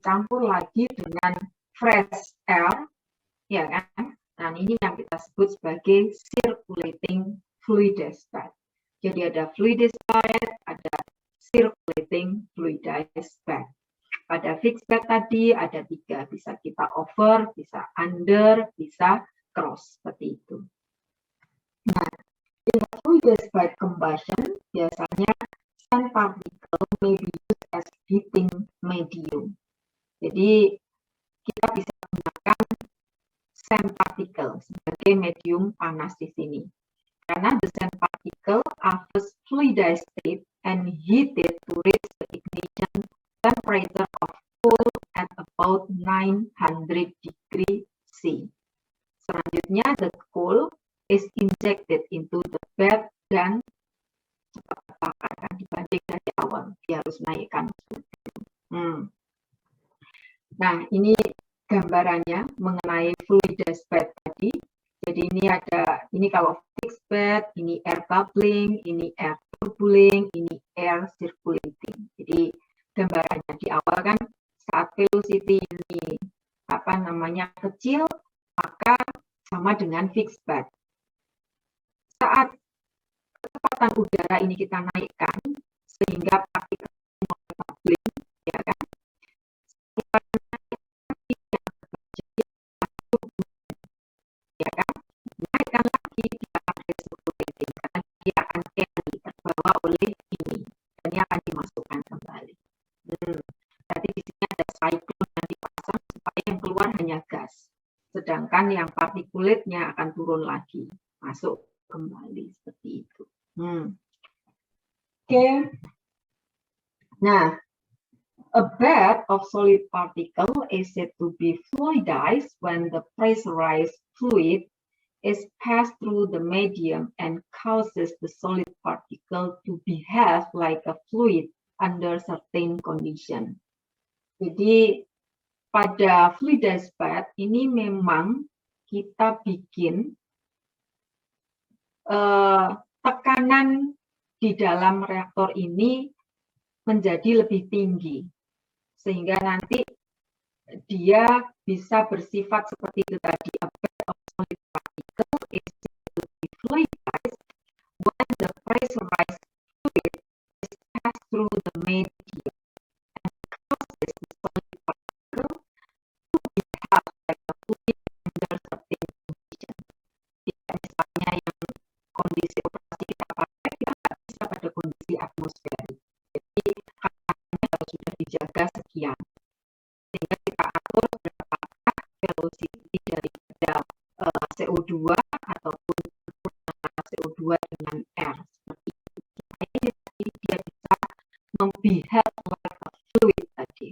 dicampur lagi dengan fresh air, ya kan? Nah, ini yang kita sebut sebagai circulating fluidized bed. Jadi ada fluidized bed, ada circulating fluidized bed. Pada fixed bed tadi ada 3, bisa kita over, bisa under, bisa cross, seperti itu. Nah, in a fluidized bed combustion, biasanya sand particle may be used as heating medium. Jadi kita bisa menggunakan sand particle sebagai medium panas di sini. Karena the sand particle are first fluidized state and heated to reach the ignition temperature of coal at about 900 degree C. Selanjutnya, the coal is injected into the bed dan cepat terbakar kan dibanding dari awal. Dia harus naikkan suhu. Nah, ini gambarannya mengenai fluidized bed tadi. Jadi ini kalau fixed bed, ini air bubbling, ini air turbulent, ini air circulating. Jadi gambarannya di awal kan saat velocity ini kecil, maka sama dengan fixed bed. Saat kecepatan udara ini kita naikkan sehingga partikel mulai bubbling, ya kan? Ya kan? Naikkan lagi dia akan recirculating karena dia akan carry terbawa oleh ini dan dia akan dimasukkan kembali. Tadi di sini ada cyclone yang dipasang supaya yang keluar hanya gas, sedangkan yang particulatenya akan turun lagi, masuk kembali seperti itu. Oke. Nah, a bed of solid particle is said to be fluidized when the pressurized fluid is passed through the medium and causes the solid particle to behave like a fluid under certain condition. Jadi pada fluidized bed ini memang kita bikin tekanan di dalam reaktor ini menjadi lebih tinggi sehingga nanti dia bisa bersifat seperti itu tadi. A bed of solid particle is fluidized when the pressurized fluid is passed through the medium and causes the solid particle to behave like a fluid under certain condition. Misalnya yang kondisi operasi kita pakai, kita nggak bisa pada kondisi atmosferik. Jadi katanya harus sudah dijaga sekian. Sehingga kita atur berapakah velocity daripada CO2 ataupun CO2 dengan air. Seperti itu. Supaya dia bisa membehave like a fluid tadi.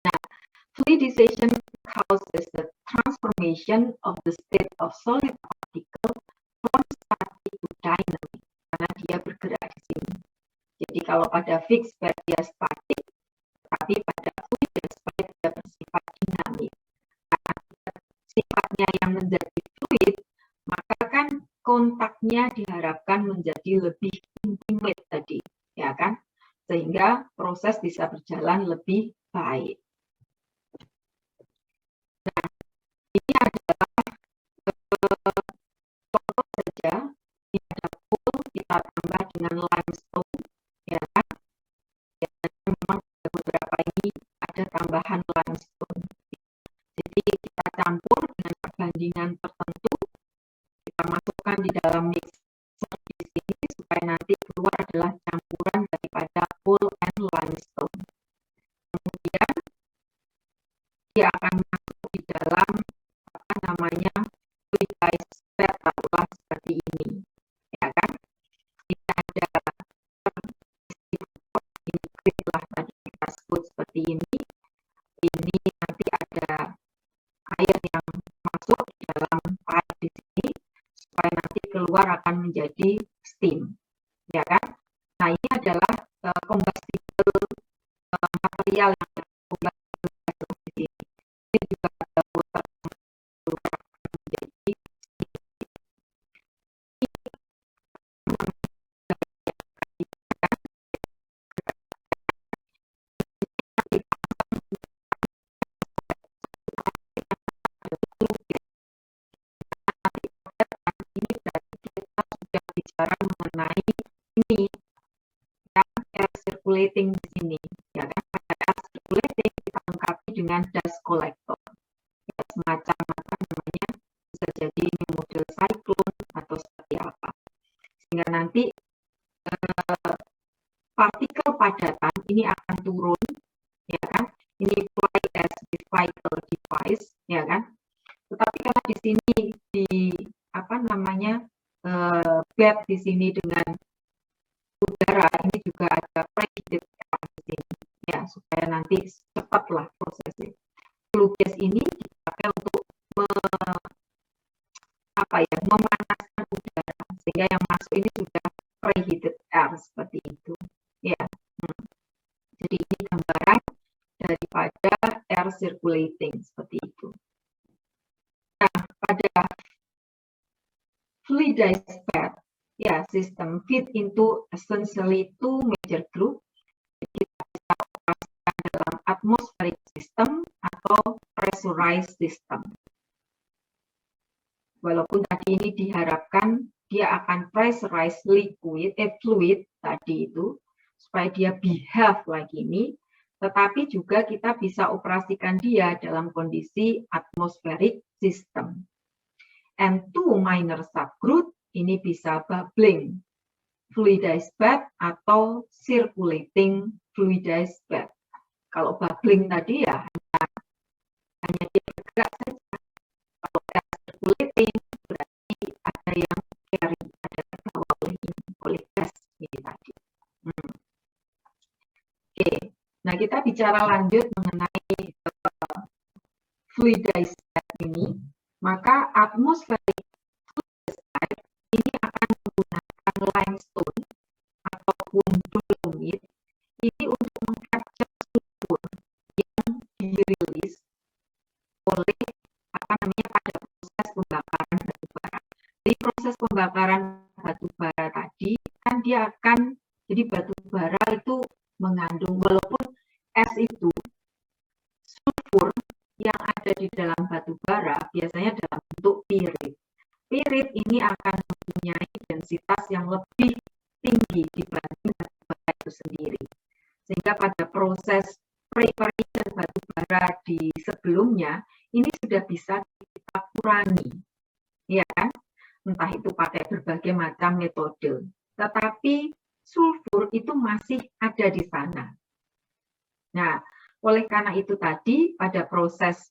Nah, fluidization causes the transformation of the state of solid particle from static to dynamic karena dia bergerak di sini. Jadi kalau pada fixed bed dia statik, tapi pada fluidized bed dia bersifat dinamik. Karena sifatnya yang menjadi fluid, maka kan kontaknya diharapkan menjadi lebih intimate tadi, ya kan? Sehingga proses bisa berjalan lebih baik. Nah, ini adalah contoh saja. Ini ada coal, kita tambah dengan limestone, ya kan? Ya, memang beberapa ini ada tambahan limestone. Jadi kita campur dengan perbandingan tertentu, kita masukkan di dalam mixer di sini supaya nanti keluar adalah campuran daripada coal and limestone. Kemudian dia akan masuk di dalam fluidized bed taruhlah seperti ini, ya kan? Ini ada liquid lah tadi kita sebut seperti ini. Ini nanti ada air yang masuk di dalam pipe di sini supaya nanti keluar akan menjadi steam, ya kan? Nah, ini adalah combustible material yang di sini. Ini juga ada water menjadi mengenai ini yang air circulating di sini, ya kan? Pada air circulating kita lengkapi dengan dust collector, ya, semacam apa namanya, bisa jadi ini model cyclone atau seperti apa, sehingga nanti partikel padatan ini akan turun, ya kan? Ini fly as with vital device, ya kan? Tetapi karena di sini di apa namanya bed di sini dengan udara, ini juga ada preheated air di sini, ya, supaya nanti cepatlah prosesnya. Flue gas ini dipakai untuk memanaskan udara, sehingga yang masuk ini sudah preheated air seperti itu, ya. Jadi ini gambaran daripada air circulating seperti itu. Nah, pada fluidized bed, ya, system fit into essentially two major group. Kita bisa operasikan dalam atmospheric system atau pressurized system. Walaupun tadi ini diharapkan dia akan pressurized fluid tadi itu, supaya dia behave like ini, tetapi juga kita bisa operasikan dia dalam kondisi atmospheric system. And two minor subgroup, ini bisa bubbling fluidized bed atau circulating fluidized bed. Kalau bubbling tadi ya hanya dia bergerak saja. Kalau circulating berarti ada yang carry, ada terbawa oleh gas ini tadi. Oke, nah kita bicara lanjut mengenai fluidized bed ini, maka atmospheric fluidized bed ini akan menggunakan limestone ataupun dolomit ini untuk mengcapture sulfur yang dirilis oleh pada proses pembakaran batu bara. Di proses pembakaran batu bara tadi kan dia akan, jadi batu bara itu mengandung, walaupun es itu sulfur yang ada di dalam batu bara biasanya dalam bentuk pirit. Pirit ini akan mempunyai densitas yang lebih tinggi dibanding batu bara itu sendiri. Sehingga pada proses preparation batu bara di sebelumnya, ini sudah bisa kita kurangi, ya kan? Entah itu pakai berbagai macam metode. Tetapi sulfur itu masih ada di sana. Nah, oleh karena itu tadi pada proses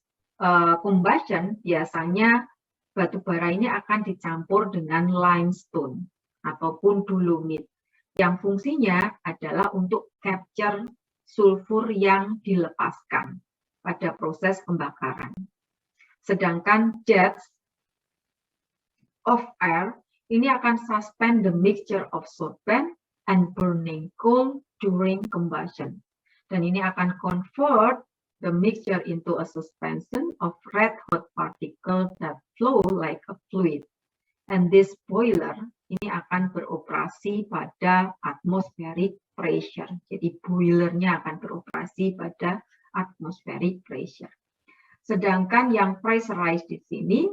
combustion biasanya batu bara ini akan dicampur dengan limestone ataupun dolomit yang fungsinya adalah untuk capture sulfur yang dilepaskan pada proses pembakaran. Sedangkan jets of air ini akan suspend the mixture of sorbent and burning coal during combustion. Dan ini akan convert the mixture into a suspension of red hot particle that flow like a fluid. And this boiler ini akan beroperasi pada atmospheric pressure. Jadi boilernya akan beroperasi pada atmospheric pressure. Sedangkan yang pressurized di sini,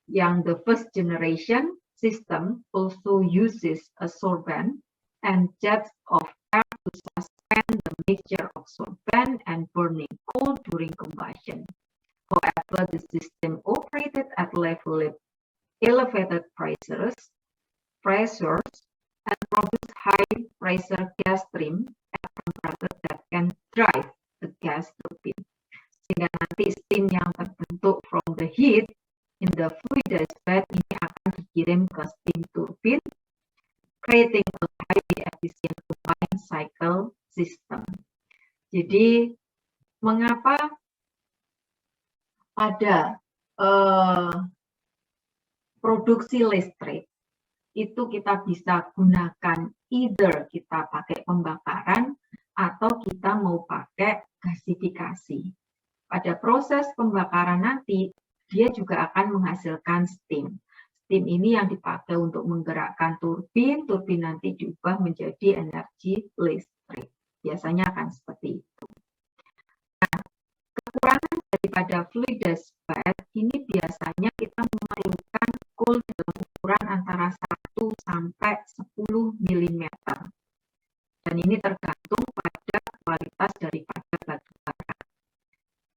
yang the first generation system also uses a sorbent and jets of air to suspend the mixture of sorbent and burning coal during combustion. However, the system operated at elevated pressures and produce high pressure gas stream at temperature that can drive the gas turbine. Sehingga nanti steam yang terbentuk from the heat in the fluidized bed ini akan dikirim ke steam turbine, creating a highly efficient combined cycle system. Jadi mengapa pada produksi listrik itu kita bisa gunakan either kita pakai pembakaran atau kita mau pakai gasifikasi. Pada proses pembakaran nanti dia juga akan menghasilkan steam. Steam ini yang dipakai untuk menggerakkan turbin, turbin nanti diubah menjadi energi listrik. Biasanya akan seperti itu. Nah, kekurangan daripada fluidized bed ini biasanya kita memerlukan coal dalam ukuran antara 1 sampai 10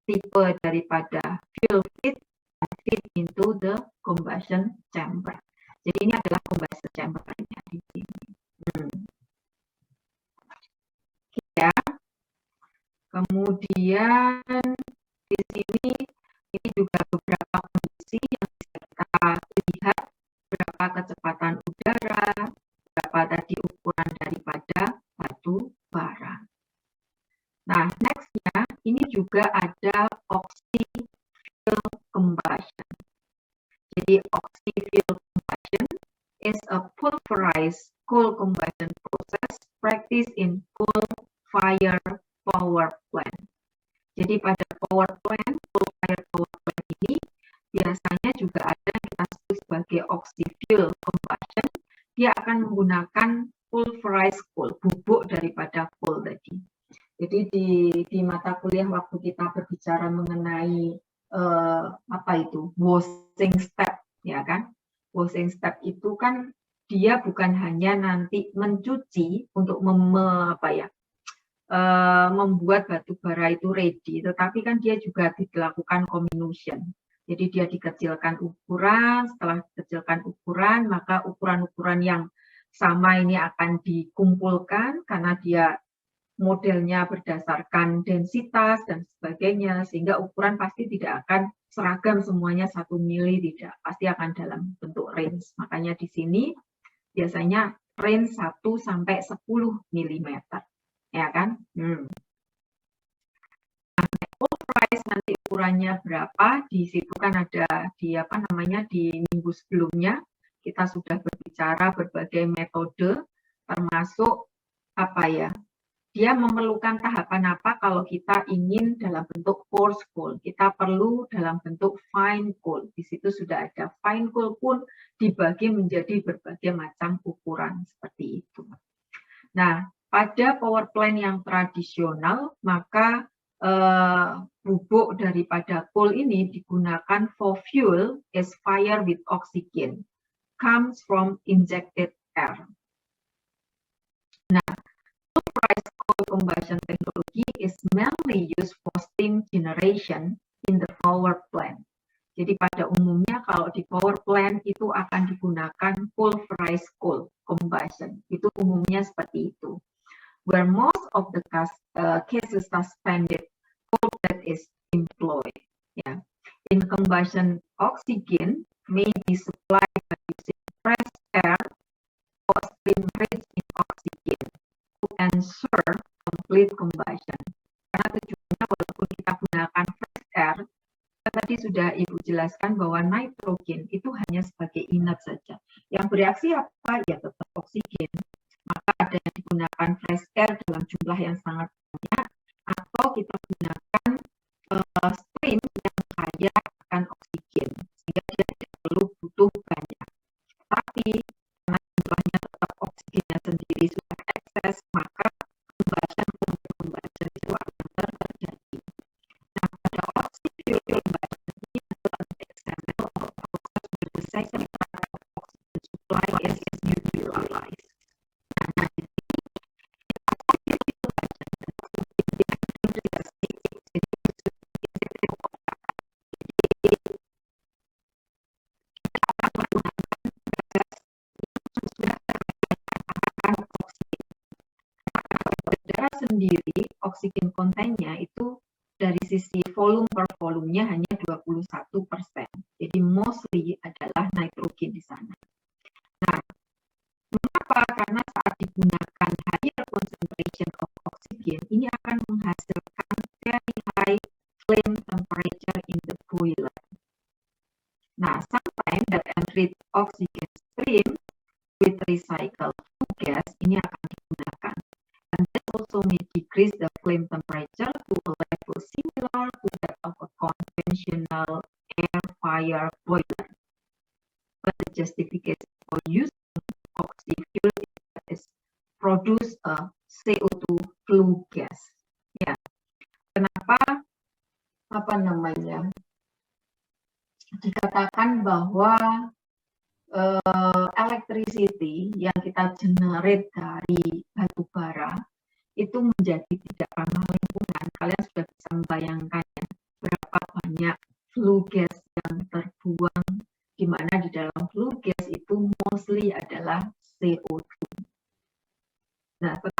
tipe daripada fuel feed into the combustion chamber. Jadi ini adalah combustion chamber-nya di sini. Ya. Kemudian di sini ini juga beberapa kondisi yang bisa kita lihat, berapa kecepatan udara, berapa tadi ukuran daripada batu bara. Nah, next-nya ini juga ada oxy-fuel combustion. Jadi oxy-fuel combustion is a pulverized coal combustion process practiced in coal-fired power plant. Jadi pada power plant, coal-fired power plant ini biasanya juga ada yang kita sebut sebagai oxy-fuel combustion. Dia akan menggunakan pulverized coal, bubuk daripada coal tadi. Jadi di mata kuliah waktu kita berbicara mengenai washing step, ya kan? Washing step itu kan dia bukan hanya nanti mencuci untuk membuat batu bara itu ready, tetapi kan dia juga dilakukan comminution. Jadi dia dikecilkan ukuran, setelah dikecilkan ukuran, maka ukuran-ukuran yang sama ini akan dikumpulkan karena dia modelnya berdasarkan densitas dan sebagainya, sehingga ukuran pasti tidak akan seragam semuanya 1 mili, tidak, pasti akan dalam bentuk range. Makanya di sini biasanya range 1 sampai 10 mm, ya kan? Pulverize nanti ukurannya berapa? Di situ kan ada di minggu sebelumnya kita sudah berbicara berbagai metode, termasuk dia memerlukan tahapan apa kalau kita ingin dalam bentuk coarse coal. Kita perlu dalam bentuk fine coal. Di situ sudah ada fine coal pun dibagi menjadi berbagai macam ukuran seperti itu. Nah, pada power plant yang tradisional, maka bubuk daripada coal ini digunakan for fuel is fire with oxygen, comes from injected air. Nah, pulverized coal combustion technology is mainly used for steam generation in the power plant. Jadi pada umumnya kalau di power plant itu akan digunakan pulverized coal combustion. Itu umumnya seperti itu. Where most of the cases suspended coal that is employed. Yeah. In combustion, oxygen may be supplied by using fresh air or steam rich in oxygen to ensure complete combustion. Karena tujuannya walaupun kita gunakan fresh air, tadi sudah Ibu jelaskan bahwa nitrogen itu hanya sebagai inert saja. Yang bereaksi apa? Ya tetap oksigen. Maka ada yang digunakan fresh air dalam jumlah yang sangat banyak, atau kita gunakan stream yang kaya akan oksigen, sehingga dia tidak perlu butuh banyak. Tapi karena jumlahnya tetap oksigennya sendiri sudah ekses, maka combustion itu akan terjadi. Nah, pada oxy-fuel combustion ini adalah example of process where the second part of oxygen supply is utilized. Sendiri oksigen kontennya itu dari sisi volume per volumenya hanya 21%. Jadi mostly adalah nitrogen di sana. Nah, mengapa? Karena saat digunakan higher concentration of oxygen, ini akan menghasilkan very high flame temperature in the boiler. Nah, sometimes that enriched oxygen stream with recycled flue gas ini akan digunakan. And that also may decrease the flame temperature to a level similar to that of a conventional air fire boiler. But the justification for using oxy-fuel is produce a CO2 flue gas. Ya, kenapa dikatakan bahwa electricity yang kita generate dari batu bara itu menjadi tidak ramah lingkungan. Kalian sudah bisa membayangkan ya,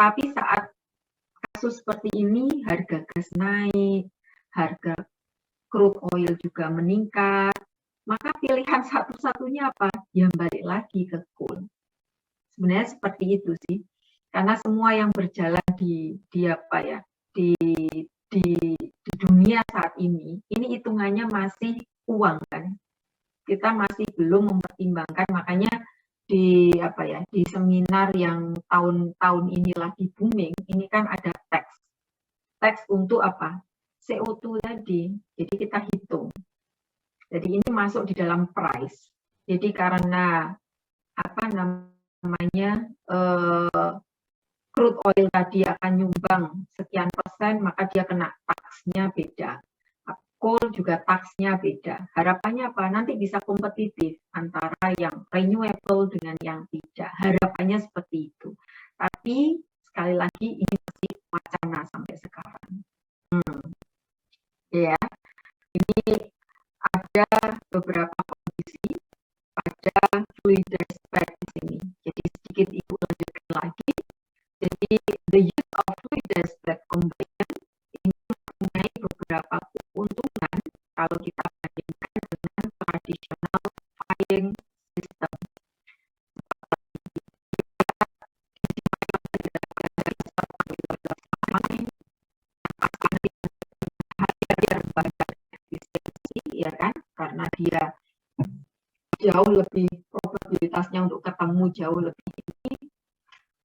Tapi saat kasus seperti ini, harga gas naik, harga crude oil juga meningkat, maka pilihan satu-satunya apa? Ya balik lagi ke coal. Sebenarnya seperti itu sih, karena semua yang berjalan di apa ya, di dunia saat ini hitungannya masih uang kan. Kita masih belum mempertimbangkan, makanya di apa ya, di seminar yang tahun-tahun ini lagi booming, ini kan ada tax untuk apa? CO2 tadi. Jadi kita hitung. Jadi ini masuk di dalam price. Jadi karena apa namanya crude oil tadi akan nyumbang sekian persen, maka dia kena taxnya beda. Coal juga taxnya beda. Harapannya apa? Nanti bisa kompetitif antara yang renewable dengan yang tidak. Harapannya seperti itu. Tapi sekali lagi ini masih wacana sampai sekarang. Ya, ini ada beberapa kondisi pada fluid spread di sini. Jadi sedikit Ibu lanjutkan lagi. Jadi the use of fluid spread combustion ini mempunyai beberapa keuntungan kalau kita bandingkan dengan tradisional firing system. Ya kan, karena dia jauh lebih probabilitasnya untuk ketemu jauh lebih tinggi.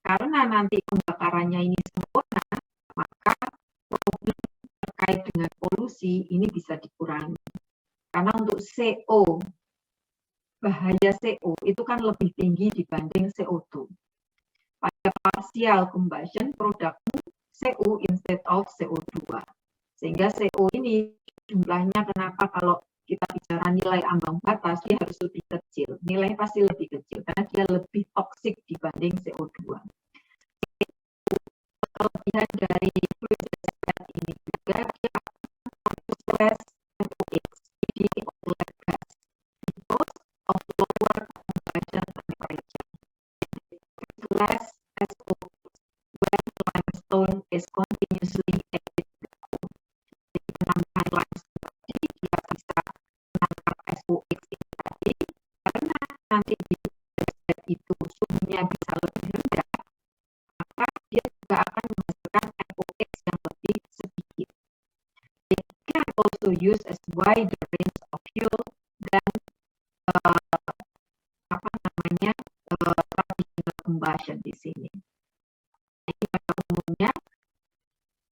Karena nanti pembakarannya ini sempurna, maka problem terkait dengan polusi ini bisa dikurangi. Karena untuk CO, bahaya CO itu kan lebih tinggi dibanding CO2. Pada partial combustion, produkmu CO instead of CO2. Sehingga CO ini jumlahnya, kenapa kalau kita bicara nilai ambang batas, dia harus lebih kecil. Nilainya pasti lebih kecil, karena dia lebih toksik dibanding CO2. Kelebihan dari fluid spread ini juga, dia akan less NOx, jadi oleh gas, because of lower combustion temperature. Less SO2 when limestone is continuously added to coal. Jadi penambahan limestone tadi dia bisa menangkap SOx ini tadi, karena nanti di spread itu suhunya bisa lebih rendah, maka dia juga akan menghasilkan NOx yang lebih sedikit. It can also use as wide range of fuel than apa namanya traditional combustion di sini. Jadi pada umumnya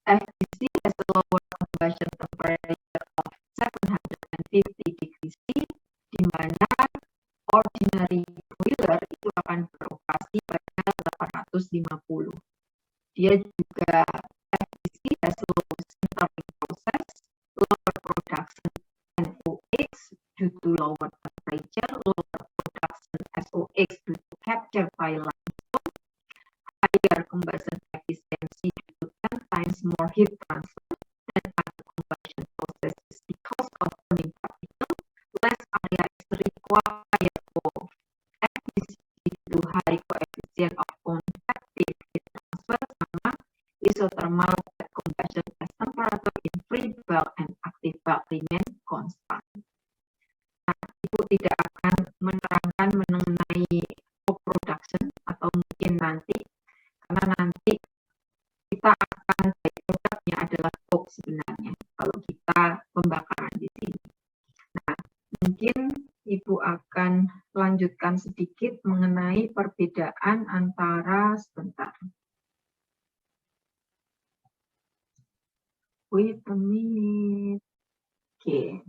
FCC has a lower combustion temperature of 750 degrees C, di mana ordinary boiler itu akan beroperasi pada 850. Dia juga FCC has low sintering process, lower production NOx due to lower temperature, lower production SOx due to capture by limestone, higher combustion efficiency due to 10 times more heat transfer than other combustion processes because of burning particle, less area is required for FCC due to high coefficient of convective heat transfer, sama isothermal combustion as temperature in free bulk and active bulk remain constant. Nah, Ibu tidak akan menerangkan mengenai co-production atau mungkin nanti, karena nanti kita akan produknya adalah coke sebenarnya kalau kita pembakaran di sini. Nah, mungkin Ibu akan lanjutkan sedikit mengenai perbedaan antara sebentar. Wait a minute. Oke.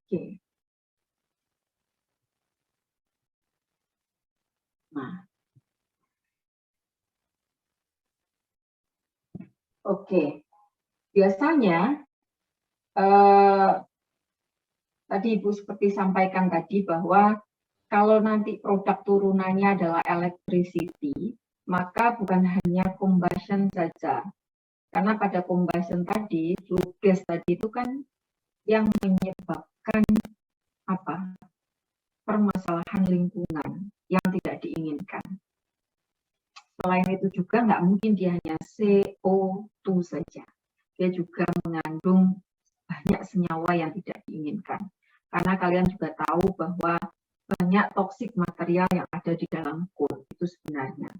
Oke. Nah. Oke. Biasanya tadi Ibu seperti sampaikan tadi bahwa kalau nanti produk turunannya adalah electricity, maka bukan hanya combustion saja. Karena pada combustion tadi, flue gas tadi itu kan yang menyebabkan apa? Permasalahan lingkungan yang tidak diinginkan. Selain itu juga nggak mungkin dia hanya CO2 saja. Dia juga mengandung banyak senyawa yang tidak diinginkan. Karena kalian juga tahu bahwa banyak toksik material yang ada di dalam coal itu sebenarnya.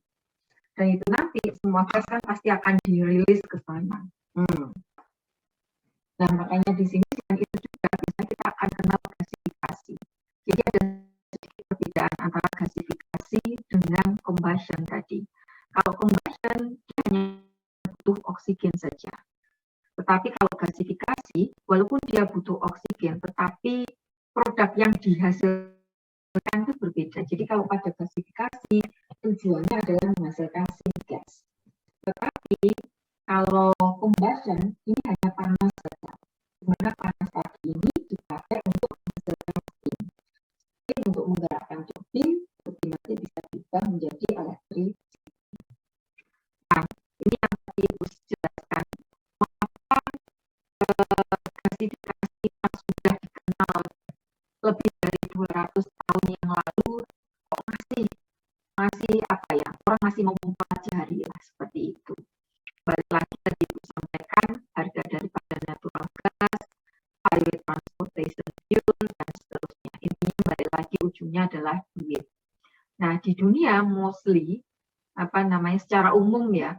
Dan itu nanti semua gas kan pasti akan dirilis ke sana. Nah, makanya di sini dan itu juga biasanya kita akan kenal gasifikasi. Jadi ada sedikit perbedaan antara gasifikasi dengan combustion tadi. Kalau combustion dia hanya butuh oksigen saja. Tetapi kalau gasifikasi, walaupun dia butuh oksigen, tetapi produk yang dihasilkan itu berbeda. Jadi kalau pada gasifikasi, tujuannya adalah menghasilkan syngas. Tetapi kalau combustion, ini hanya panas saja. Dimana panas tadi ini dipakai untuk menghasilkan steam. Steam untuk menggerakkan turbin nanti bisa diubah menjadi elektrik. Nah, ini yang tadi Ibu jelaskan. Mengapa gasifikasi yang sudah dikenal lebih dari 200 tahun yang lalu kok masih apa ya, orang masih mempelajari lah seperti itu. Balik lagi tadi Ibu sampaikan harga daripada natural gas, highway transportation fuel dan seterusnya. Intinya balik lagi ujungnya adalah duit. Nah, di dunia mostly secara umum ya,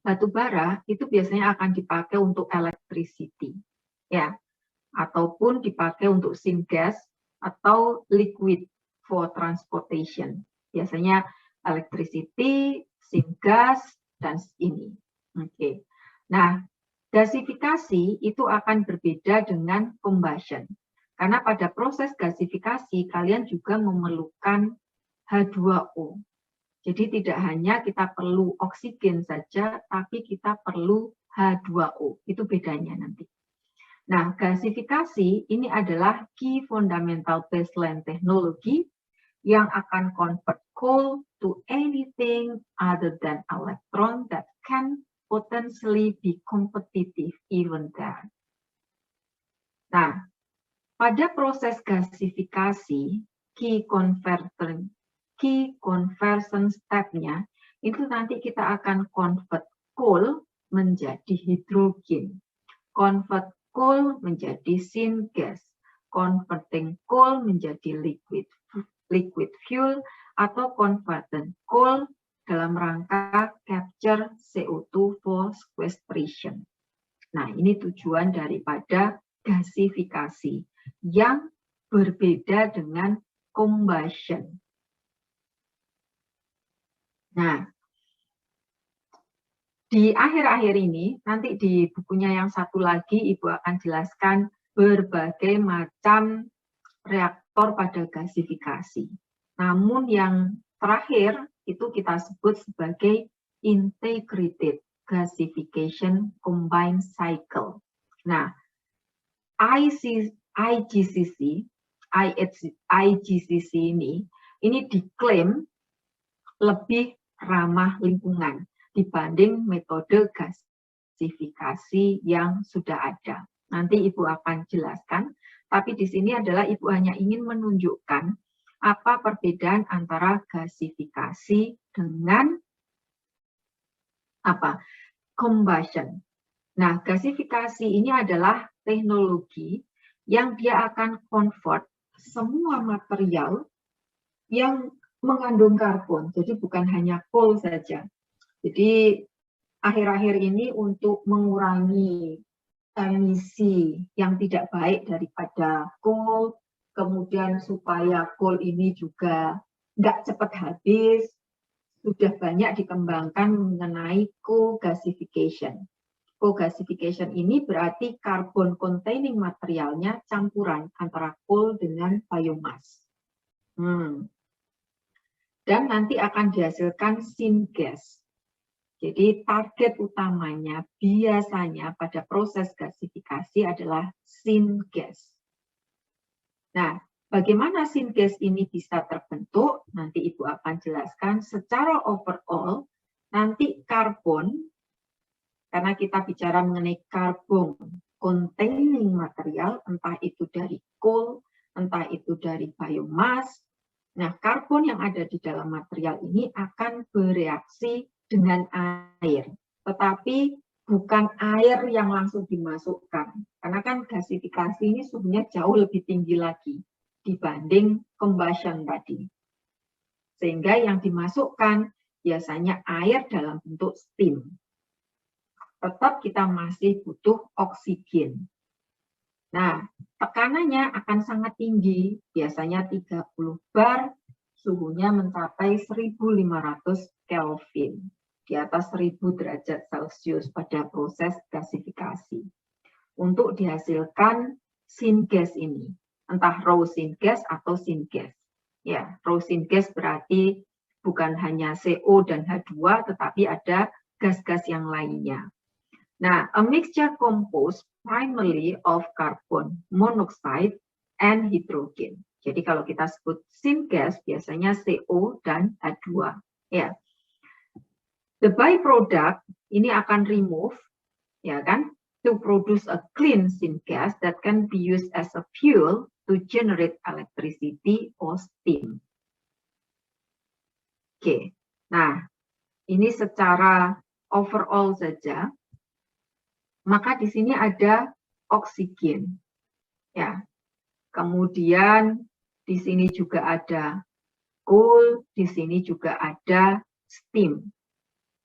batu bara itu biasanya akan dipakai untuk electricity ya, ataupun dipakai untuk syngas atau liquid for transportation. Biasanya electricity, syngas dan ini. Oke. Nah, gasifikasi itu akan berbeda dengan combustion. Karena pada proses gasifikasi kalian juga memerlukan H2O. Jadi tidak hanya kita perlu oksigen saja, tapi kita perlu H2O. Itu bedanya nanti. Nah, gasifikasi ini adalah key fundamental baseline technology yang akan convert coal to anything other than electron that can potentially be competitive even there. Nah, pada proses gasifikasi, key conversion step-nya itu nanti kita akan convert coal menjadi hidrogen, convert coal menjadi syngas, converting coal menjadi liquid fuel, atau converting coal dalam rangka capture CO2 for sequestration. Nah, ini tujuan daripada gasifikasi yang berbeda dengan combustion. Nah, di akhir-akhir ini, nanti di bukunya yang satu lagi, Ibu akan jelaskan berbagai macam reaktor pada gasifikasi. Namun yang terakhir, itu kita sebut sebagai integrated gasification combined cycle. Nah, IGCC ini diklaim lebih ramah lingkungan dibanding metode gasifikasi yang sudah ada. Nanti Ibu akan jelaskan, tapi di sini adalah Ibu hanya ingin menunjukkan apa perbedaan antara gasifikasi dengan combustion. Nah, gasifikasi ini adalah teknologi yang dia akan convert semua material yang mengandung karbon. Jadi bukan hanya coal saja. Jadi akhir-akhir ini untuk mengurangi emisi yang tidak baik daripada coal, kemudian supaya coal ini juga nggak cepat habis, sudah banyak dikembangkan mengenai co-gasification. Co-gasification ini berarti carbon containing materialnya campuran antara coal dengan biomass. Dan nanti akan dihasilkan syngas. Jadi target utamanya biasanya pada proses gasifikasi adalah syngas. Nah, bagaimana syngas ini bisa terbentuk? Nanti Ibu akan jelaskan secara overall. Nanti karbon, karena kita bicara mengenai karbon containing material, entah itu dari coal, entah itu dari biomass. Nah, karbon yang ada di dalam material ini akan bereaksi dengan air, tetapi bukan air yang langsung dimasukkan, karena kan gasifikasi ini suhunya jauh lebih tinggi lagi dibanding combustion tadi. Sehingga yang dimasukkan biasanya air dalam bentuk steam. Tetap kita masih butuh oksigen. Nah, tekanannya akan sangat tinggi, biasanya 30 bar, suhunya mencapai 1500 Kelvin, di atas 1000 derajat Celcius pada proses gasifikasi. Untuk dihasilkan syngas ini, entah raw syngas atau syngas. Ya, raw syngas berarti bukan hanya CO dan H2, tetapi ada gas-gas yang lainnya. Nah, a mixture composed primarily of carbon monoxide and hydrogen. Jadi kalau kita sebut syngas biasanya CO dan H2. Ya. The byproduct ini akan remove, ya kan, to produce a clean syngas that can be used as a fuel to generate electricity or steam. Oke, nah ini secara overall saja. Maka di sini ada oksigen, ya. Kemudian di sini juga ada coal, di sini juga ada steam,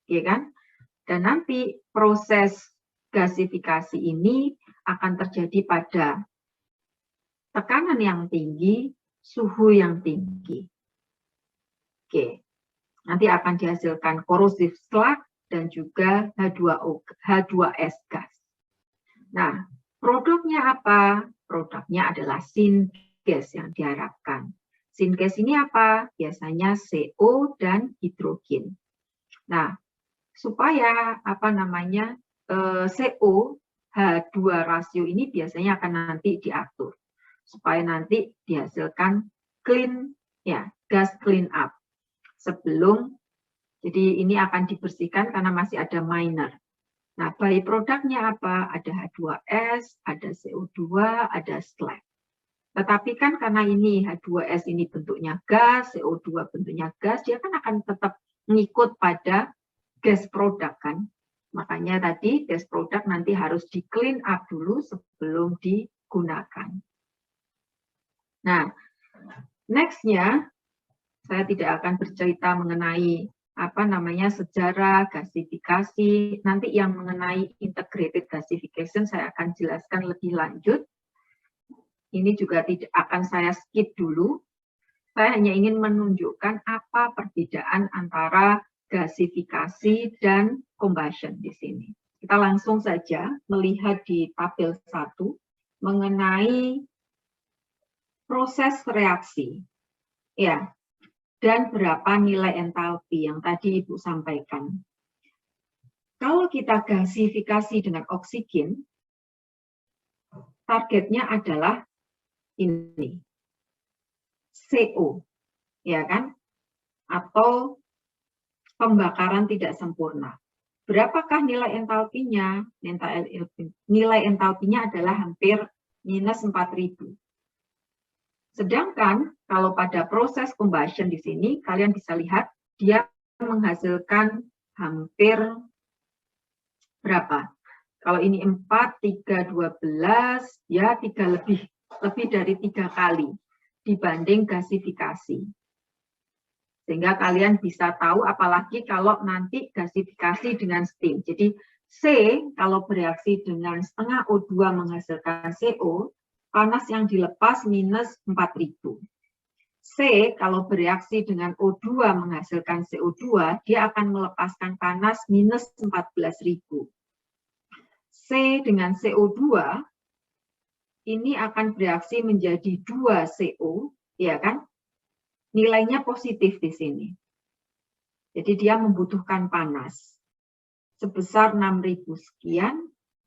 ya kan? Dan nanti proses gasifikasi ini akan terjadi pada tekanan yang tinggi, suhu yang tinggi. Oke, nanti akan dihasilkan corrosive slag dan juga H2S gas. Nah, produknya apa? Produknya adalah syngas yang diharapkan. Syngas ini apa? Biasanya CO dan hidrogen. Nah, supaya CO H2 rasio ini biasanya akan nanti diatur supaya nanti dihasilkan clean, ya, gas clean up sebelum. Jadi ini akan dibersihkan karena masih ada minor. Nah, byproduct-nya apa? Ada H2S, ada CO2, ada slag. Tetapi kan karena ini H2S ini bentuknya gas, CO2 bentuknya gas, dia kan akan tetap mengikut pada gas product kan. Makanya tadi gas product nanti harus di clean up dulu sebelum digunakan. Nah, next-nya saya tidak akan bercerita mengenai sejarah gasifikasi. Nanti yang mengenai integrated gasification saya akan jelaskan lebih lanjut. Ini juga tidak akan saya skip dulu. Saya hanya ingin menunjukkan apa perbedaan antara gasifikasi dan combustion di sini. Kita langsung saja melihat di tabel 1 mengenai proses reaksi. Ya. Dan berapa nilai entalpi yang tadi Ibu sampaikan. Kalau kita gasifikasi dengan oksigen, targetnya adalah ini, CO, ya kan? Atau pembakaran tidak sempurna. Berapakah nilai entalpinya? Nilai entalpinya adalah hampir minus 4000. Sedangkan kalau pada proses combustion di sini, kalian bisa lihat dia menghasilkan hampir berapa? Kalau ini 4, 3, 12, ya 3 lebih dari 3 kali dibanding gasifikasi. Sehingga kalian bisa tahu apalagi kalau nanti gasifikasi dengan steam. Jadi C kalau bereaksi dengan setengah O2 menghasilkan CO, panas yang dilepas minus 4000. C, kalau bereaksi dengan O2 menghasilkan CO2, dia akan melepaskan panas minus 14.000. C dengan CO2, ini akan bereaksi menjadi 2CO, ya kan? Nilainya positif di sini. Jadi dia membutuhkan panas. sebesar 6.000 sekian,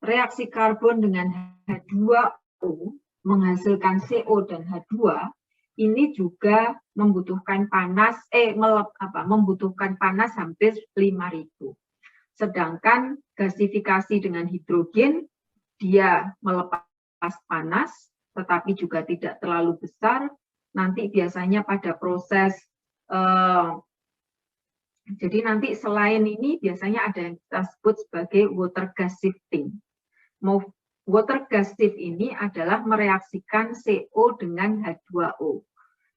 reaksi karbon dengan H2O menghasilkan CO dan H2, ini juga membutuhkan membutuhkan panas hampir 5.000. Sedangkan gasifikasi dengan hidrogen, dia melepas panas, tetapi juga tidak terlalu besar. Nanti biasanya pada proses, jadi nanti selain ini biasanya ada yang kita sebut sebagai water gas shifting. Water gas shift ini adalah mereaksikan CO dengan H2O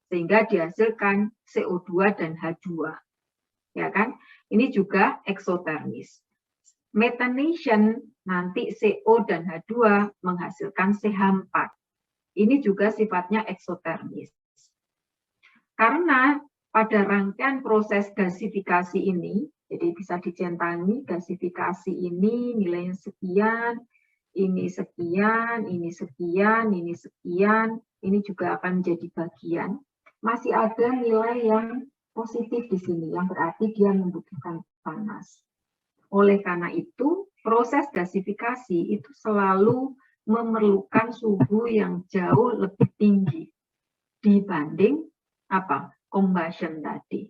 sehingga dihasilkan CO2 dan H2. Ya kan? Ini juga eksotermis. Methanation nanti CO dan H2 menghasilkan CH4. Ini juga sifatnya eksotermis. Karena pada rangkaian proses gasifikasi ini, jadi bisa dicentangi gasifikasi ini nilainya sekian, ini sekian, ini sekian, ini sekian, ini juga akan menjadi bagian. Masih ada nilai yang positif di sini, yang berarti dia membutuhkan panas. Oleh karena itu, proses gasifikasi itu selalu memerlukan suhu yang jauh lebih tinggi dibanding combustion tadi.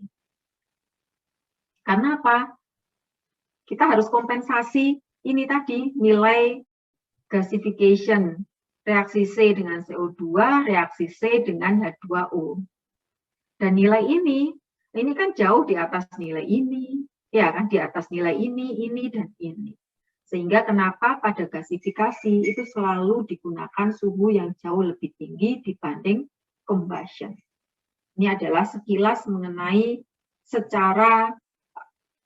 Karena apa? Kita harus kompensasi ini tadi, nilai gasification, reaksi C dengan CO2, reaksi C dengan H2O. Dan nilai ini kan jauh di atas nilai ini, ya kan, di atas nilai ini, dan ini. Sehingga kenapa pada gasifikasi itu selalu digunakan suhu yang jauh lebih tinggi dibanding combustion. Ini adalah sekilas mengenai secara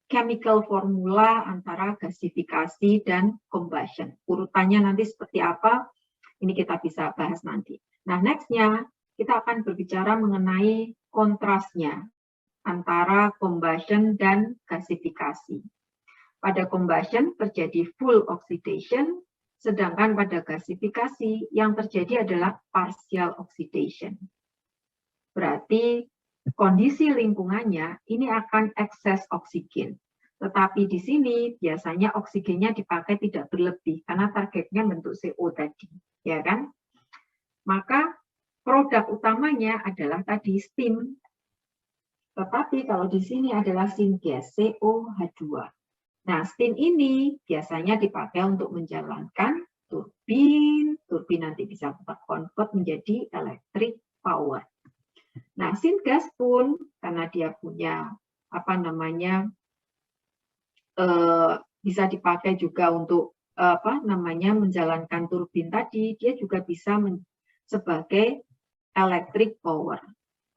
chemical formula antara gasifikasi dan combustion. Urutannya nanti seperti apa, ini kita bisa bahas nanti. Nah, next-nya kita akan berbicara mengenai kontrasnya antara combustion dan gasifikasi. Pada combustion terjadi full oxidation, sedangkan pada gasifikasi yang terjadi adalah partial oxidation. Berarti kondisi lingkungannya ini akan ekses oksigen. Tetapi di sini biasanya oksigennya dipakai tidak berlebih karena targetnya bentuk CO tadi, ya kan? Maka produk utamanya adalah tadi steam. Tetapi kalau di sini adalah syngas COH2. Nah, steam ini biasanya dipakai untuk menjalankan turbin. Turbin nanti bisa convert menjadi electric power. Nah, syngas pun karena dia punya bisa dipakai juga untuk menjalankan turbin tadi, dia juga bisa sebagai electric power.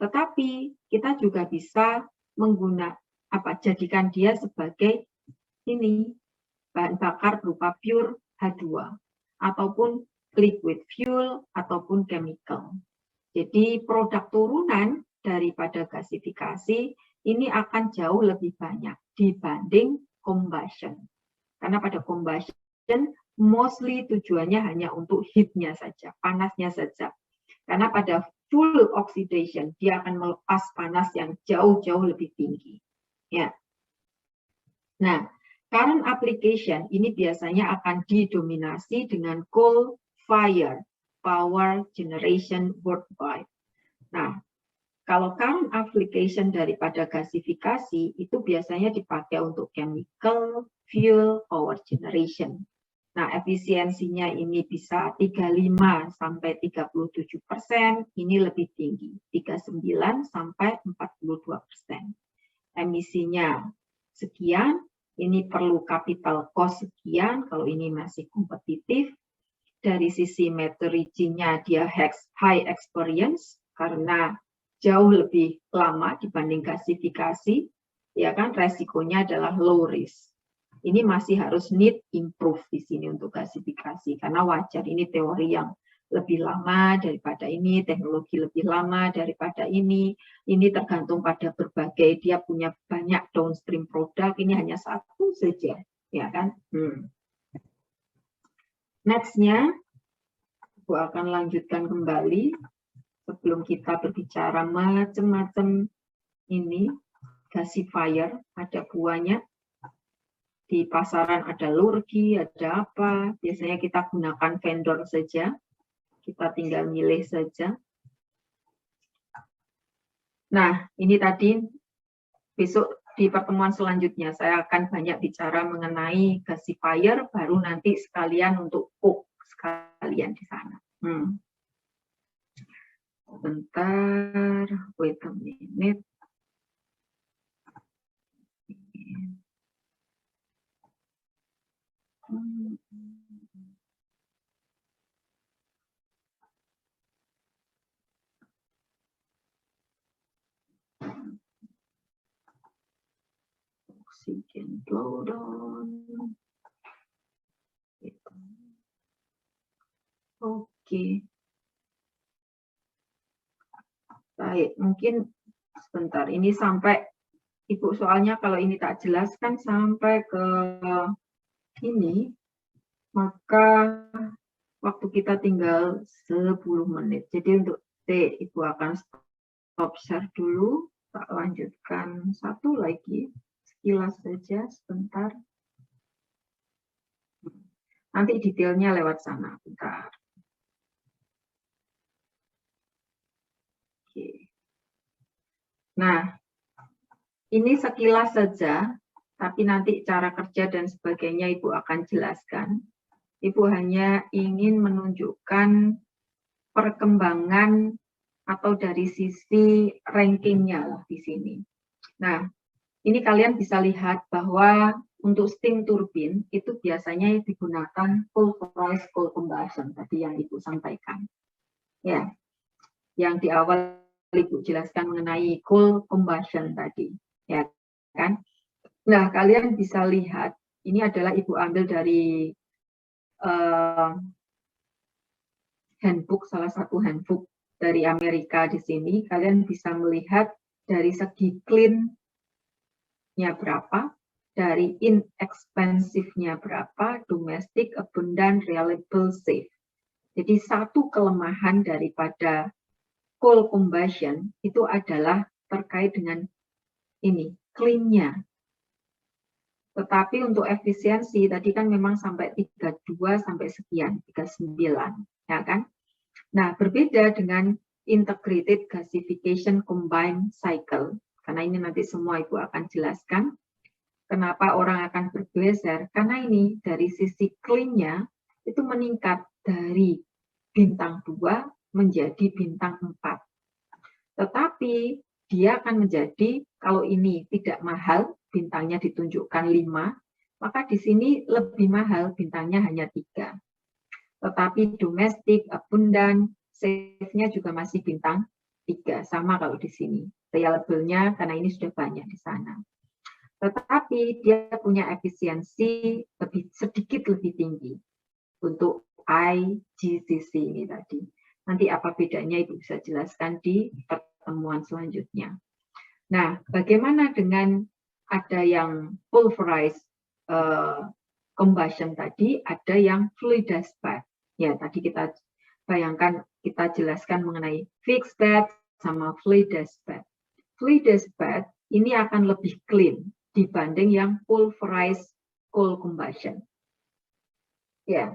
Tetapi kita juga bisa jadikan dia sebagai ini bahan bakar berupa pure H2 ataupun liquid fuel ataupun chemical. Jadi produk turunan daripada gasifikasi ini akan jauh lebih banyak dibanding combustion. Karena pada combustion mostly tujuannya hanya untuk heat-nya saja, panasnya saja. Karena pada full oxidation dia akan melepas panas yang jauh-jauh lebih tinggi. Ya. Nah, current application ini biasanya akan didominasi dengan coal fire power generation worldwide. Nah, kalau current application daripada gasifikasi itu biasanya dipakai untuk chemical, fuel, power generation. Nah, efisiensinya ini bisa 35 sampai 37%, ini lebih tinggi, 39 sampai 42%. Emisinya sekian, ini perlu capital cost sekian, kalau ini masih kompetitif. Dari sisi metallurgy-nya dia high experience karena jauh lebih lama dibanding gasifikasi, ya kan, resikonya adalah low risk. Ini masih harus need improve di sini untuk gasifikasi karena wajar ini teori yang lebih lama daripada ini, teknologi lebih lama daripada ini tergantung pada berbagai, dia punya banyak downstream produk, ini hanya satu saja, ya kan. Next-nya, aku akan lanjutkan kembali sebelum kita berbicara macam-macam ini, gasifier, ada buahnya. di pasaran ada Lurgi, ada apa, biasanya kita gunakan vendor saja, kita tinggal milih saja. Nah, ini tadi besok di pertemuan selanjutnya saya akan banyak bicara mengenai gasifier, baru nanti sekalian untuk cook sekalian di sana. Bentar, wait a minute. Oxygen flow down. Oke. Baik, mungkin sebentar. Ini sampai, Ibu soalnya kalau ini tak jelaskan sampai ke ini, maka waktu kita tinggal 10 menit. Jadi untuk T, Ibu akan stop share dulu. Tak lanjutkan satu lagi. Sekilas saja sebentar. Nanti detailnya lewat sana. Bentar. Oke. Nah, ini sekilas saja, tapi nanti cara kerja dan sebagainya Ibu akan jelaskan. Ibu hanya ingin menunjukkan perkembangan atau dari sisi rankingnya lah di sini. Nah, ini kalian bisa lihat bahwa untuk steam turbine itu biasanya digunakan pulverized coal combustion tadi yang Ibu sampaikan. Ya, yang di awal Ibu jelaskan mengenai coal combustion tadi, ya kan? Nah, kalian bisa lihat ini adalah Ibu ambil dari handbook, salah satu handbook dari Amerika di sini. Kalian bisa melihat dari segi clean-nya berapa, dari inexpensive-nya berapa, domestic, abundant, reliable, safe. Jadi satu kelemahan daripada coal combustion itu adalah terkait dengan ini, clean-nya. Tetapi untuk efisiensi tadi kan memang sampai 32 sampai sekian, 39, ya kan? Nah, berbeda dengan integrated gasification combined cycle, karena ini nanti semua Ibu akan jelaskan. Kenapa orang akan bergeser? Karena ini dari sisi clean-nya itu meningkat dari bintang 2 menjadi bintang 4. Tetapi dia akan menjadi, kalau ini tidak mahal, bintangnya ditunjukkan 5, maka di sini lebih mahal, bintangnya hanya 3. Tetapi domestik, abundant, safe-nya juga masih bintang 3, sama kalau di sini. Reliable-nya karena ini sudah banyak di sana. Tetapi dia punya efisiensi sedikit lebih tinggi untuk IGCC ini tadi. Nanti apa bedanya Ibu bisa jelaskan di pertemuan selanjutnya. Nah, bagaimana dengan ada yang pulverized combustion tadi, ada yang fluidized bed. Ya, tadi kita bayangkan, kita jelaskan mengenai fixed bed sama fluidized bed. Fluidized bed ini akan lebih clean dibanding yang pulverized coal combustion. Ya,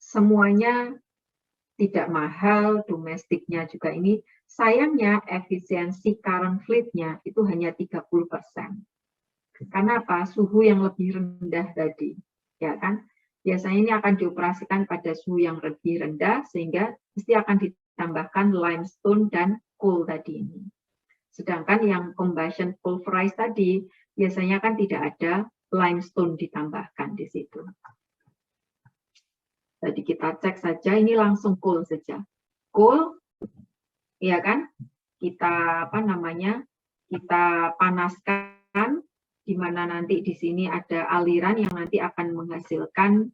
semuanya tidak mahal, domestiknya juga ini. Sayangnya efisiensi current fleet-nya itu hanya 30%. Karena apa? Suhu yang lebih rendah tadi, ya kan? Biasanya ini akan dioperasikan pada suhu yang lebih rendah, sehingga mesti akan ditambahkan limestone dan coal tadi ini. Sedangkan yang combustion pulverized tadi, biasanya kan tidak ada limestone ditambahkan di situ. Jadi kita cek saja, ini langsung coal saja. Coal, ya kan? Kita kita panaskan, di mana nanti di sini ada aliran yang nanti akan menghasilkan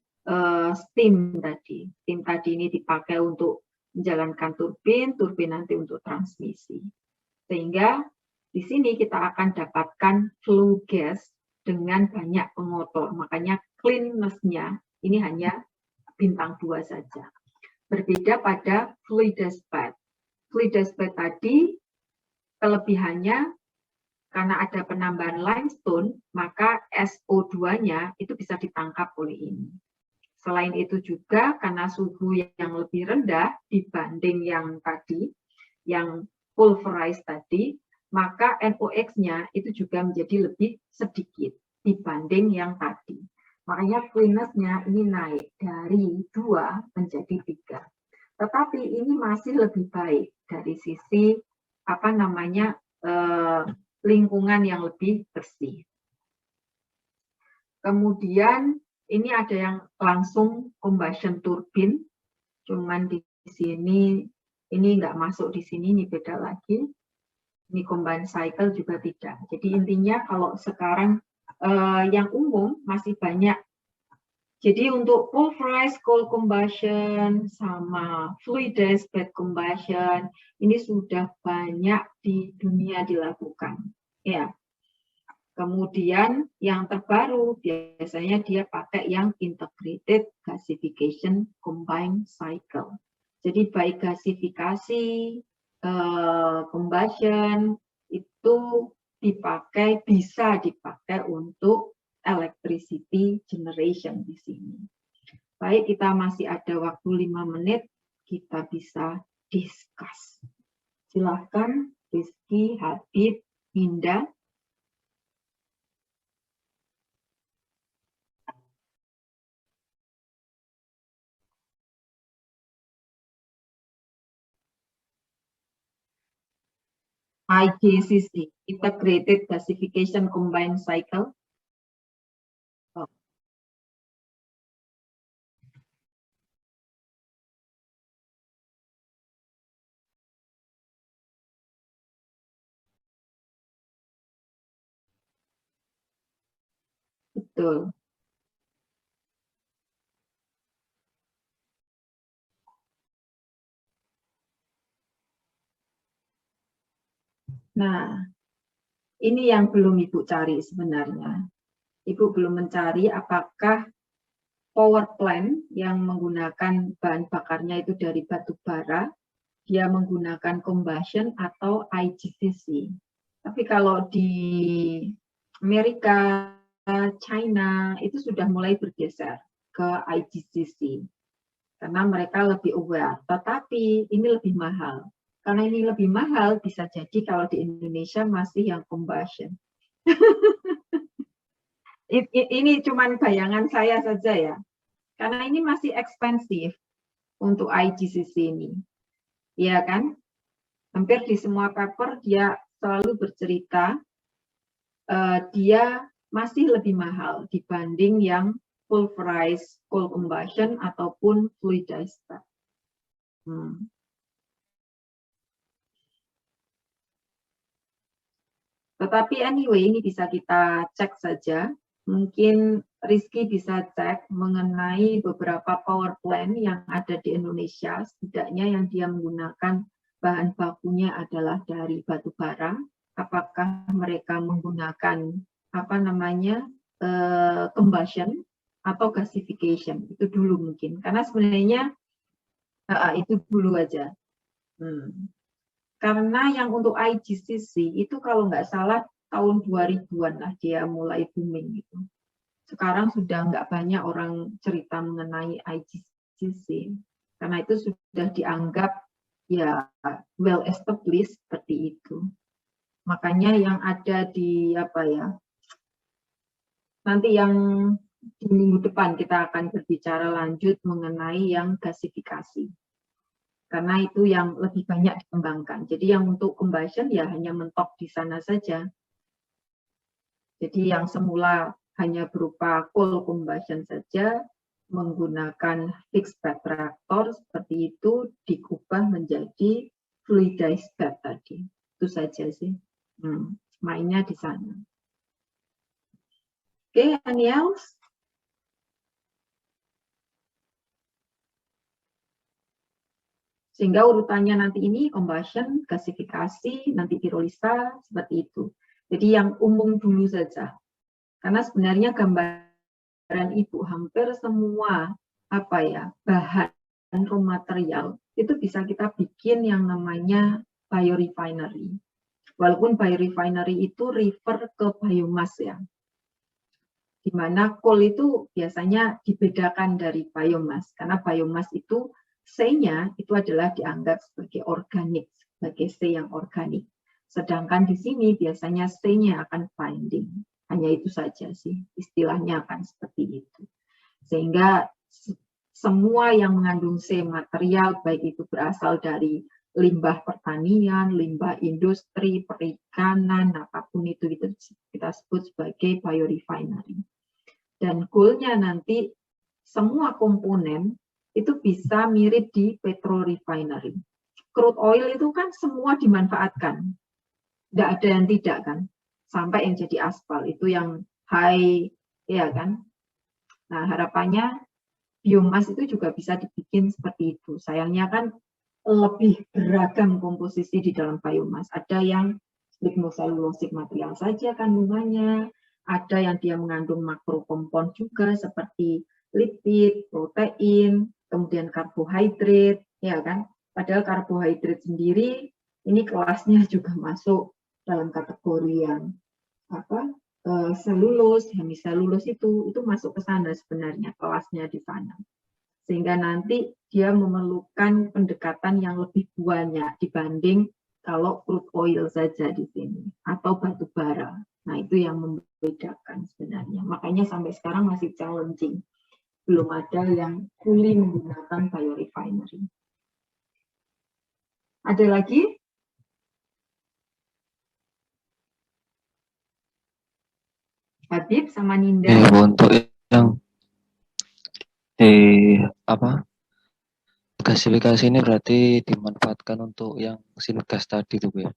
steam tadi. Steam tadi ini dipakai untuk menjalankan turbin, turbin nanti untuk transmisi. Sehingga di sini kita akan dapatkan flue gas dengan banyak pengotor. Makanya cleanness-nya ini hanya bintang 2 saja. Berbeda pada fluidized bed. Fluidized bed tadi kelebihannya karena ada penambahan limestone, maka SO2-nya itu bisa ditangkap oleh ini. Selain itu juga karena suhu yang lebih rendah dibanding yang tadi, yang pulverized tadi, maka NOx-nya itu juga menjadi lebih sedikit dibanding yang tadi. Makanya cleanness-nya ini naik dari 2 menjadi 3. Tetapi ini masih lebih baik dari sisi lingkungan yang lebih bersih. Kemudian ini ada yang langsung combustion turbine, cuman di sini ini nggak masuk di sini, ini beda lagi. Ini combined cycle juga tidak. Jadi intinya kalau sekarang yang umum masih banyak. Jadi untuk pulverized coal combustion sama fluidized bed combustion ini sudah banyak di dunia dilakukan. Ya. Kemudian yang terbaru biasanya dia pakai yang integrated gasification combined cycle. Jadi baik gasifikasi, combustion itu bisa dipakai untuk electricity generation di sini. Baik, kita masih ada waktu 5 menit, kita bisa discuss. Silahkan Rizky, Habib, Indah. IGCC, Integrated Gasification Combined Cycle. Oh. Betul. Nah, ini yang belum Ibu cari sebenarnya. Ibu belum mencari apakah power plant yang menggunakan bahan bakarnya itu dari batu bara, dia menggunakan combustion atau IGCC. Tapi kalau di Amerika, China, itu sudah mulai bergeser ke IGCC. Karena mereka lebih aware. Tetapi ini lebih mahal. Karena ini lebih mahal, bisa jadi kalau di Indonesia masih yang combustion. Ini cuma bayangan saya saja ya. Karena ini masih ekspensif untuk IGCC ini. Iya kan? Hampir di semua paper dia selalu bercerita dia masih lebih mahal dibanding yang pulverized coal combustion ataupun fluidized. Tetapi anyway, ini bisa kita cek saja. Mungkin Rizky bisa cek mengenai beberapa power plant yang ada di Indonesia, setidaknya yang dia menggunakan bahan bakunya adalah dari batu bara. Apakah mereka menggunakan combustion atau gasification? Itu dulu mungkin, karena sebenarnya itu dulu aja. Karena yang untuk IGCC itu kalau nggak salah tahun 2000-an lah dia mulai booming gitu. Sekarang sudah nggak banyak orang cerita mengenai IGCC karena itu sudah dianggap ya well established seperti itu. Makanya yang ada di nanti yang di minggu depan kita akan berbicara lanjut mengenai yang gasifikasi. Karena itu yang lebih banyak dikembangkan. Jadi yang untuk combustion ya hanya mentok di sana saja. Jadi yang semula hanya berupa coal combustion saja, menggunakan fixed bed reactor seperti itu diubah menjadi fluidized bed tadi. Itu saja sih. Mainnya di sana. Oke, any else? Sehingga urutannya nanti ini combustion, gasifikasi, nanti pirolisa, seperti itu. Jadi yang umum dulu saja. Karena sebenarnya gambaran Ibu hampir semua bahan raw material itu bisa kita bikin yang namanya biorefinery. Walaupun biorefinery itu refer ke biomass ya. Di mana coal itu biasanya dibedakan dari biomass. Karena biomass itu C-nya itu adalah dianggap sebagai organik, sebagai C yang organik. Sedangkan di sini biasanya C-nya akan binding. Hanya itu saja sih, istilahnya akan seperti itu. Sehingga semua yang mengandung C material, baik itu berasal dari limbah pertanian, limbah industri, perikanan, apapun itu kita sebut sebagai biorefinery. Dan goalnya nanti semua komponen itu bisa mirip di petrorefinery. Crude oil itu kan semua dimanfaatkan, tidak ada yang tidak kan, sampai yang jadi aspal itu yang high, ya kan. Nah harapannya biomas itu juga bisa dibikin seperti itu. Sayangnya kan lebih beragam komposisi di dalam biomas. Ada yang lignoselulosik material saja kandungannya, ada yang dia mengandung makrokompon juga seperti lipid, protein, kemudian karbohidrat, ya kan? Padahal karbohidrat sendiri ini kelasnya juga masuk dalam kategori yang selulus, hemiselulus itu masuk ke sana sebenarnya, kelasnya di sana. Sehingga nanti dia memerlukan pendekatan yang lebih banyak dibanding kalau crude oil saja di sini atau batu bara. Nah, itu yang membedakan sebenarnya. Makanya sampai sekarang masih challenging. Belum ada yang fully menggunakan biorefinery. Ada lagi? Habib sama Ninda. Untuk yang gasifikasi ini berarti dimanfaatkan untuk yang syngas tadi tuh ya?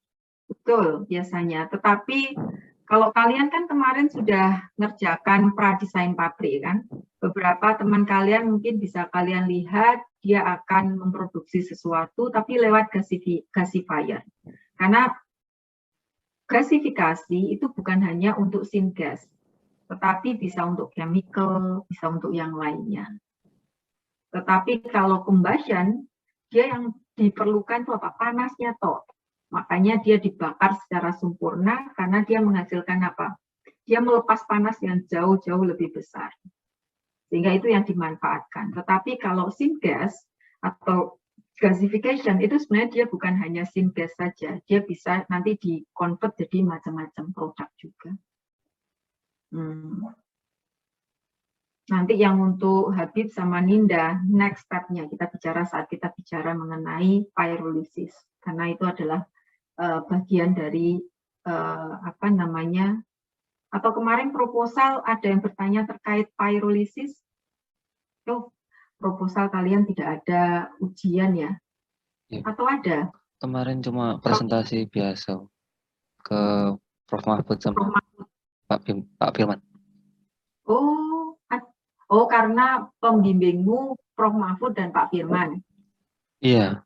Betul, biasanya. Tetapi kalau kalian kan kemarin sudah ngerjakan pradesain pabrik kan, beberapa teman kalian mungkin bisa kalian lihat dia akan memproduksi sesuatu tapi lewat gasifier. Karena gasifikasi itu bukan hanya untuk syngas, tetapi bisa untuk chemical, bisa untuk yang lainnya. Tetapi kalau combustion, dia yang diperlukan itu apa? Panasnya toh. Makanya dia dibakar secara sempurna karena dia menghasilkan apa? Dia melepas panas yang jauh-jauh lebih besar. Sehingga itu yang dimanfaatkan. Tetapi kalau syngas atau gasification itu sebenarnya dia bukan hanya syngas saja. Dia bisa nanti di-convert jadi macam-macam produk juga. Nanti yang untuk Habib sama Ninda, next step-nya kita bicara saat kita bicara mengenai pyrolysis. Karena itu adalah bagian dari atau kemarin proposal ada yang bertanya terkait pyrolysis. Proposal kalian tidak ada ujian ya? Atau ada? Kemarin cuma presentasi biasa ke Prof. Mahfud sama Pak Firman. Oh, karena pembimbingmu Prof. Mahfud dan Pak Firman. Iya.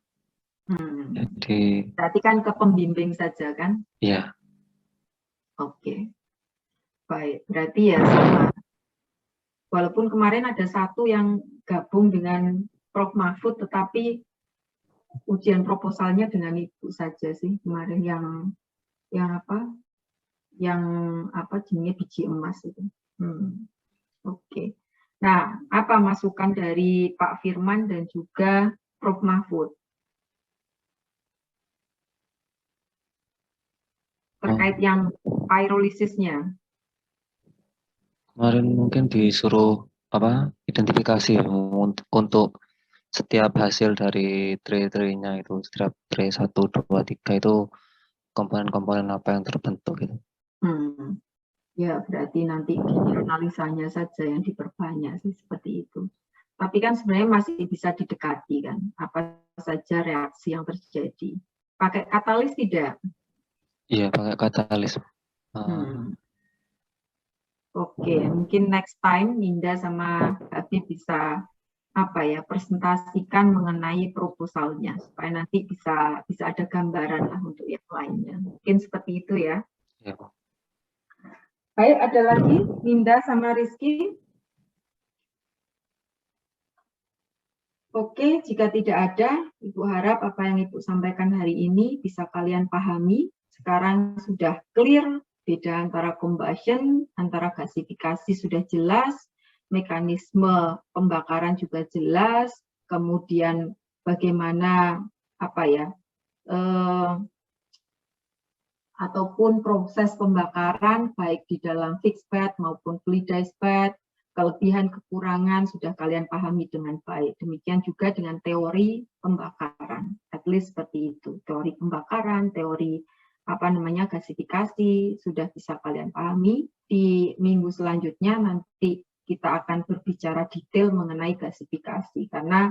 Jadi berarti kan ke pembimbing saja kan? Iya. Oke. Baik, berarti ya sama. Walaupun kemarin ada satu yang gabung dengan Prof. Mahfud, tetapi ujian proposalnya dengan Ibu saja sih kemarin yang jenisnya biji emas itu. Oke. Nah, apa masukan dari Pak Firman dan juga Prof. Mahfud terkait yang pyrolysisnya? Kemarin mungkin disuruh identifikasi untuk setiap hasil dari tray-nya itu, setiap tray 1, 2, 3 itu komponen-komponen apa yang terbentuk gitu. Ya, berarti nanti di analisanya saja yang diperbanyak sih seperti itu. Tapi kan sebenarnya masih bisa didekati kan, apa saja reaksi yang terjadi. Pakai katalis tidak? Iya, pakai katalis. Oke, mungkin next time Ninda sama Habib bisa presentasikan mengenai proposalnya supaya nanti bisa ada gambaran lah untuk yang lainnya. Mungkin seperti itu ya. Ya. Baik, ada lagi Ninda sama Rizky? Oke, jika tidak ada, Ibu harap apa yang Ibu sampaikan hari ini bisa kalian pahami sekarang sudah clear beda antara combustion, antara gasifikasi sudah jelas, mekanisme pembakaran juga jelas, kemudian bagaimana ataupun proses pembakaran baik di dalam fixed bed maupun fluidized bed, kelebihan kekurangan sudah kalian pahami dengan baik. Demikian juga dengan teori pembakaran, at least seperti itu. Teori pembakaran, teori gasifikasi sudah bisa kalian pahami. Di minggu selanjutnya nanti kita akan berbicara detail mengenai gasifikasi karena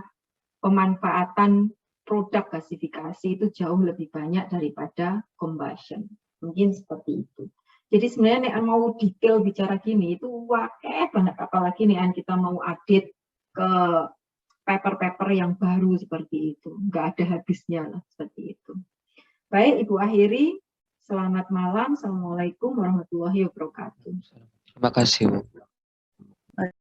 pemanfaatan produk gasifikasi itu jauh lebih banyak daripada combustion. Mungkin seperti itu. Jadi sebenarnya nek mau detail bicara gini itu wakeh banget, apalagi nih kita mau update ke paper-paper yang baru seperti itu. Nggak ada habisnya lah seperti itu. Baik, Ibu akhiri. Selamat malam. Assalamualaikum warahmatullahi wabarakatuh. Terima kasih, Bu.